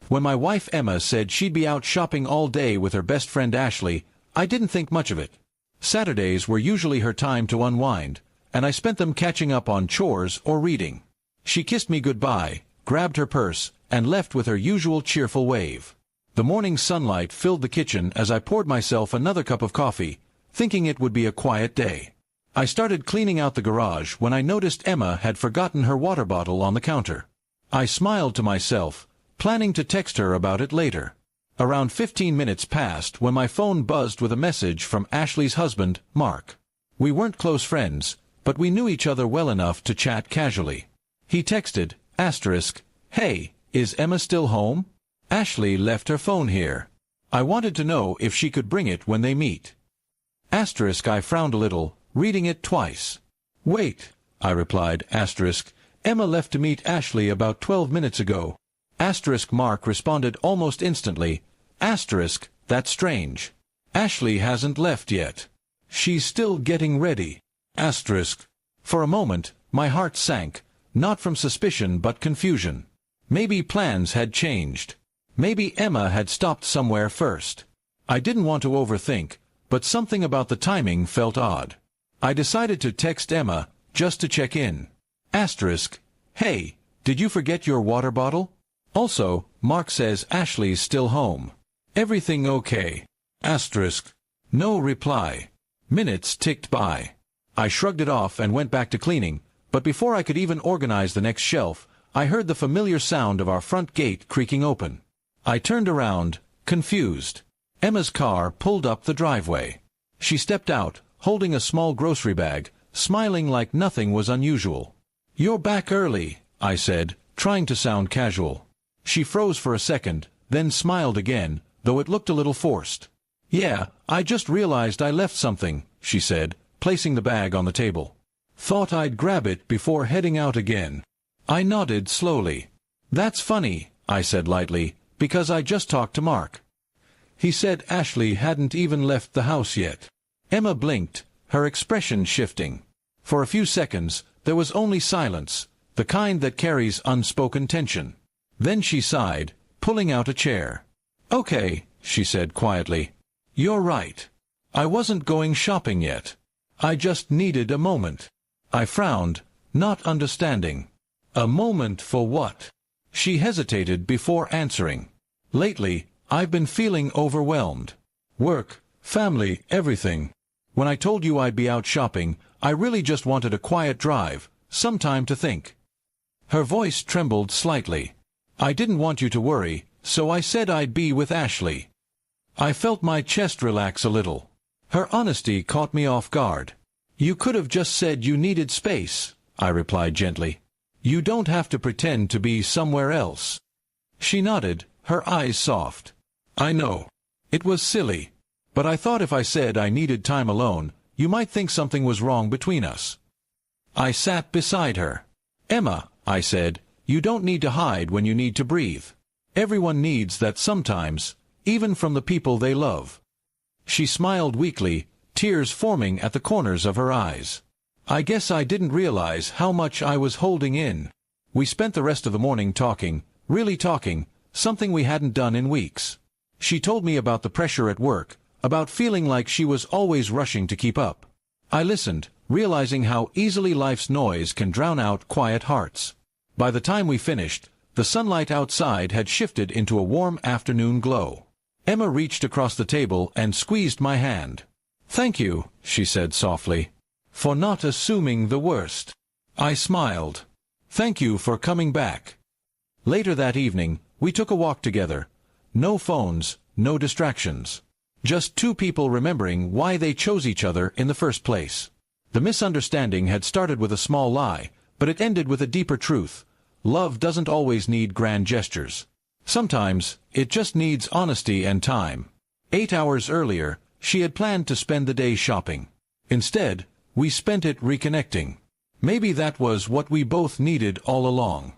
When my wife Emma said she'd be out shopping all day with her best friend Ashley, I didn't think much of it. Saturdays were usually her time to unwind, and I spent them catching up on chores or reading. She kissed me goodbye, grabbed her purse, and left with her usual cheerful wave. The morning sunlight filled the kitchen as I poured myself another cup of coffee, thinking it would be a quiet day. I started cleaning out the garage when I noticed Emma had forgotten her water bottle on the counter. I smiled to myself, planning to text her about it later. Around 15 minutes passed when my phone buzzed with a message from Ashley's husband, Mark. We weren't close friends, but we knew each other well enough to chat casually. He texted, "Hey, is Emma still home? Ashley left her phone here. I wanted to know if she could bring it when they meet." I frowned a little, reading it twice. "Wait," I replied, "Emma left to meet Ashley about 12 minutes ago." Mark responded almost instantly, "That's strange. Ashley hasn't left yet. She's still getting ready." For a moment, my heart sank, not from suspicion but confusion. Maybe plans had changed. Maybe Emma had stopped somewhere first. I didn't want to overthink, but something about the timing felt odd. I decided to text Emma, just to check in. "Hey, did you forget your water bottle? Also, Mark says Ashley's still home. Everything okay?" No reply. Minutes ticked by. I shrugged it off and went back to cleaning, but before I could even organize the next shelf, I heard the familiar sound of our front gate creaking open. I turned around, confused. Emma's car pulled up the driveway. She stepped out, holding a small grocery bag, smiling like nothing was unusual. "You're back early," I said, trying to sound casual. She froze for a second, then smiled again, though it looked a little forced. "Yeah, I just realized I left something," she said, placing the bag on the table. "Thought I'd grab it before heading out again." I nodded slowly. "That's funny," I said lightly, "because I just talked to Mark. He said Ashley hadn't even left the house yet." Emma blinked, her expression shifting. For a few seconds, there was only silence, the kind that carries unspoken tension. Then she sighed, pulling out a chair. "Okay," she said quietly. "You're right. I wasn't going shopping yet. I just needed a moment." I frowned, not understanding. "A moment for what?" She hesitated before answering. "Lately, I've been feeling overwhelmed. Work, family, everything. When I told you I'd be out shopping, I really just wanted a quiet drive, some time to think." Her voice trembled slightly. "I didn't want you to worry, so I said I'd be with Ashley." I felt my chest relax a little. Her honesty caught me off guard. "You could have just said you needed space," I replied gently. "You don't have to pretend to be somewhere else." She nodded, her eyes soft. "I know. It was silly. But I thought if I said I needed time alone, you might think something was wrong between us." I sat beside her. "Emma," I said, "you don't need to hide when you need to breathe. Everyone needs that sometimes, even from the people they love." She smiled weakly, tears forming at the corners of her eyes. I guess I didn't realize how much I was holding in. We spent the rest of the morning talking, really talking, something we hadn't done in weeks. She told me about the pressure at work, about feeling like she was always rushing to keep up. I listened, realizing how easily life's noise can drown out quiet hearts. By the time we finished, the sunlight outside had shifted into a warm afternoon glow. Emma reached across the table and squeezed my hand. "Thank you," she said softly, "for not assuming the worst." I smiled. "Thank you for coming back." Later that evening, we took a walk together. No phones, no distractions. Just two people remembering why they chose each other in the first place. The misunderstanding had started with a small lie, but it ended with a deeper truth. Love doesn't always need grand gestures. Sometimes, it just needs honesty and time. 8 hours earlier, she had planned to spend the day shopping. Instead, we spent it reconnecting. Maybe that was what we both needed all along.